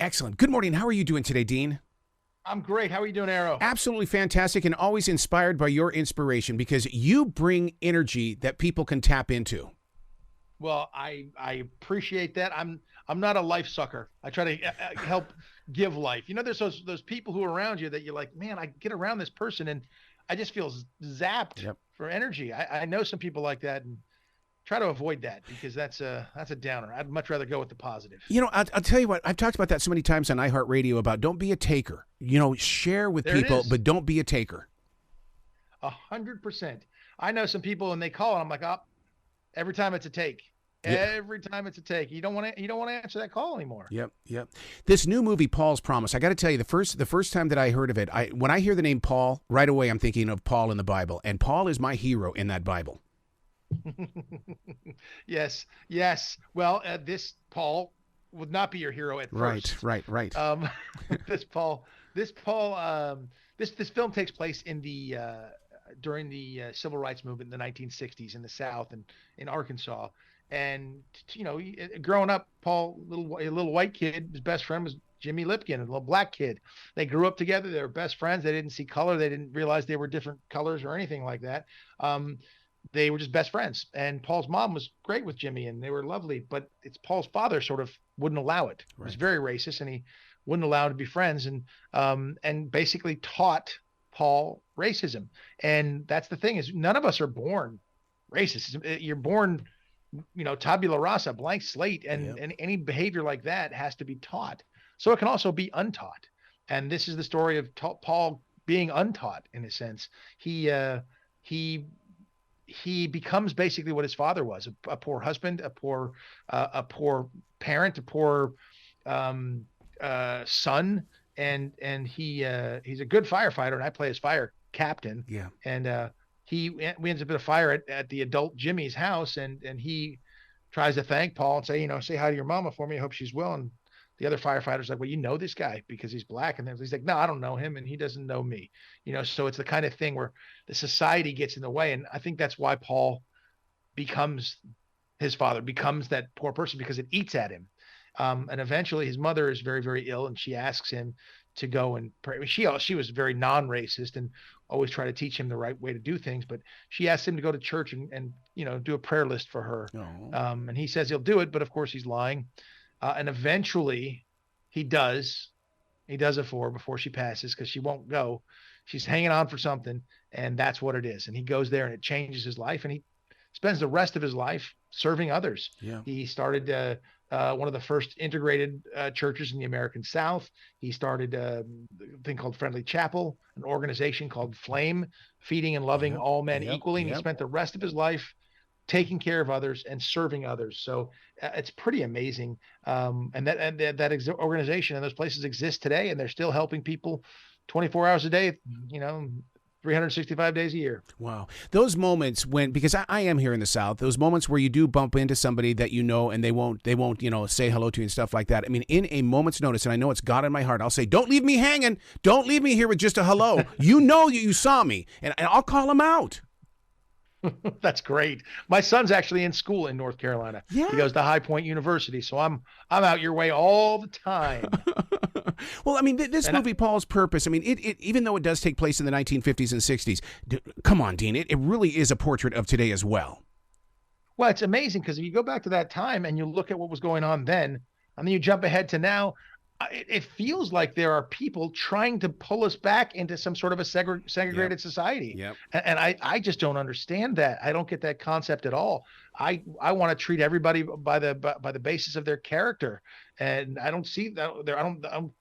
Excellent. Good morning. How are you doing today, Dean? I'm great. How are you doing, Arrow? Absolutely fantastic, and always inspired by your inspiration because you bring energy that people can tap into. Well, I appreciate that. I'm not a life sucker. I try to help give life. You know, there's those people who are around you that you're like, man, I get around this person and I just feel zapped for energy. I know some people like that, and try to avoid that because that's a downer. I'd much rather go with the positive. You know, I'll tell you what, I've talked about that so many times on iHeartRadio about don't be a taker. You know, share with people, but don't be a taker. 100%. I know some people and they call and I'm like, oh, every time it's a take. Every time it's a take. You don't want to answer that call anymore. Yep. This new movie, Paul's Promise. I got to tell you, the first time that I heard of it, when I hear the name Paul, right away I'm thinking of Paul in the Bible, and Paul is my hero in that Bible. Yes. Well, this Paul would not be your hero at first. Right. This film takes place in the during the civil rights movement in the 1960s in the South and in Arkansas. And you know, growing up, Paul, a little white kid, his best friend was Jimmy Lipkin, a little black kid. They grew up together. They were best friends. They didn't see color. They didn't realize they were different colors or anything like that. They were just best friends. And Paul's mom was great with Jimmy, and they were lovely. But it's Paul's father sort of wouldn't allow it. He was very racist, and he wouldn't allow him to be friends, and basically taught Paul racism. And that's the thing, is none of us are born racist. You're born, you know, tabula rasa, blank slate, and any behavior like that has to be taught. So it can also be untaught. And this is the story of Paul being untaught in a sense. He becomes basically what his father was, a poor husband, a poor parent, a poor son, and he's a good firefighter, and I play his fire captain. Yeah. And we ends up in a fire at the adult Jimmy's house, and he tries to thank Paul and say hi to your mama for me. I hope she's well. And the other firefighter's like, well, you know this guy because he's black. And then he's like, no, I don't know him, and he doesn't know me. You know, so it's the kind of thing where the society gets in the way. And I think that's why Paul becomes his father, becomes that poor person, because it eats at him. And eventually his mother is very, very ill, and she asks him to go and pray. She was very non-racist and always try to teach him the right way to do things. But she asked him to go to church and you know, do a prayer list for her. And he says he'll do it, but of course he's lying. And eventually he does it for her before she passes, because she won't go. She's hanging on for something, and that's what it is. And he goes there, and it changes his life, and he spends the rest of his life serving others. Yeah. He started one of the first integrated churches in the American South. He started a thing called Friendly Chapel, an organization called Flame, feeding and loving all men equally. And he spent the rest of his life taking care of others and serving others. So it's pretty amazing. And that organization and those places exist today, and they're still helping people 24 hours a day, you know, 365 days a year. Wow. Those moments when, because I am here in the South, those moments where you do bump into somebody that you know, and they won't, you know, say hello to you and stuff like that. I mean, in a moment's notice, and I know it's God in my heart, I'll say, don't leave me hanging. Don't leave me here with just a hello. You know, you saw me, and I'll call them out. That's great. My son's actually in school in North Carolina. Yeah. He goes to High Point University. So I'm out your way all the time. Well, I mean, this movie, Paul's Purpose, I mean, it even though it does take place in the 1950s and 60s, come on, Dean, it really is a portrait of today as well. Well, it's amazing, because if you go back to that time and you look at what was going on then, and then you jump ahead to now, it feels like there are people trying to pull us back into some sort of a segregated society. Yep. And I just don't understand that. I don't get that concept at all. I want to treat everybody by the basis of their character. And I don't see that there. I don't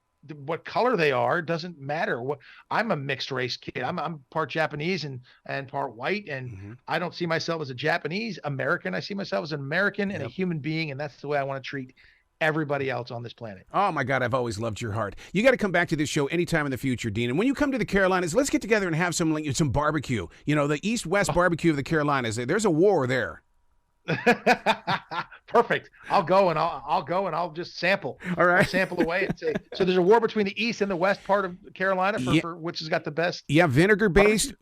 what color they are doesn't matter. I'm a mixed race kid. I'm part Japanese and part white, and I don't see myself as a Japanese American. I see myself as an American and a human being, and that's the way I want to treat everybody else on this planet. Oh my God, I've always loved your heart. You got to come back to this show anytime in the future, Dean. And when you come to the Carolinas, let's get together and have some barbecue. You know, the East-West barbecue of the Carolinas. There's a war there. Perfect. I'll go and I'll just sample. All right. I'll sample away and say, so there's a war between the east and the west part of Carolina for which has got the best. Yeah, vinegar based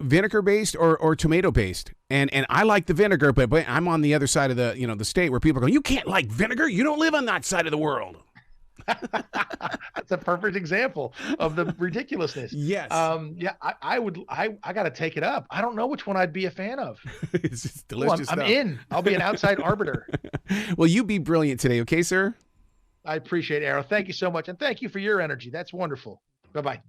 or tomato based. And I like the vinegar, but I'm on the other side of the state where people are going, you can't like vinegar. You don't live on that side of the world. That's a perfect example of the ridiculousness. Yes. Yeah, I got to take it up. I don't know which one I'd be a fan of. It's just Ooh, delicious I'm stuff. in. I'll be an outside arbiter. Well, you be brilliant today, okay, sir? I appreciate it, Arrow. Thank you so much. And thank you for your energy. That's wonderful. Bye-bye.